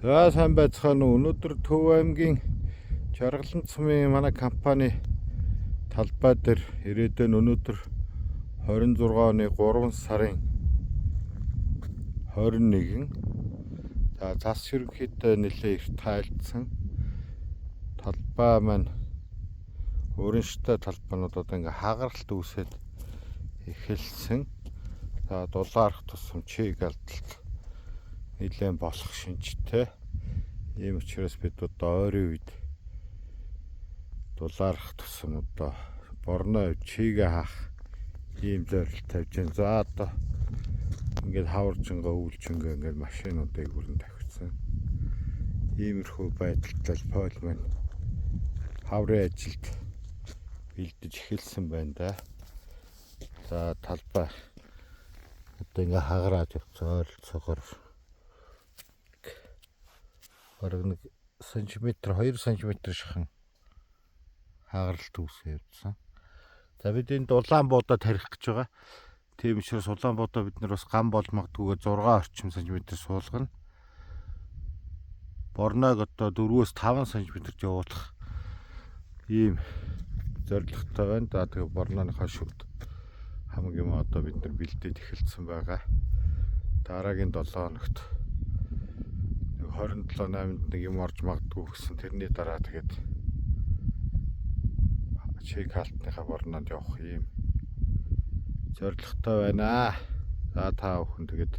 За сайн байцгаана уу. Өнөөдөр Төв аймгийн Жаргалан цумын манай компани талбай дээр ирээдүйн өнөөдөр 26 оны 3 сарын 21. За зас ерөнхийдөө нэлээ их тайлцсан. Талбай маань өөрөнштэй талбайнуудад ингээ хагаралт үүсээд эхэлсэн. За дулаарх тусам чиг алдалт нэлээд болох шинжтэй. Ийм учраас бид одоо ойрын үед дулаарх тусам одоо борноо чигээ хаах ийм зорилт тавьж байна. За одоо ингээд хаваржингаа үүлжингээ ингээд машинуудыг бүрэн тавьчихсан. Иймэрхүү байдалтай пол маань хаврын ажилд бэлдэж эхэлсэн байна да. За талбай одоо ингээ хагараад явцсан ойролцоогоор бараг 1 см 2 см шахан хагаралт үүсээ явцсан. За бид энэ улаан буудаа тарих гэж байгаа. Тийм учраас улаан буудаа бид нар бас гам бол магадгүй 6 орчим см суулгана. Борноог одоо 4-5 см явуулах ийм зорилготой байна. За тэгээ борнооныхоо шүд хамаг юм одоо бид нар бэлдээд эхэлсэн байгаа. Дараагийн 7 хоногт 27-8-нд нэг юм орж магадгүй гэсэн тэрний дараа тэгээд чиг хаалтныхаа борноонд явах юм зорилготой байна. За та бүхэн тэгээд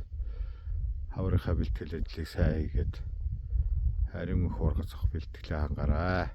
хаврынхаа бэлтгэл ажлыг сайн хийгээд харин их ургац авах бэлтгэлээ хангаарай.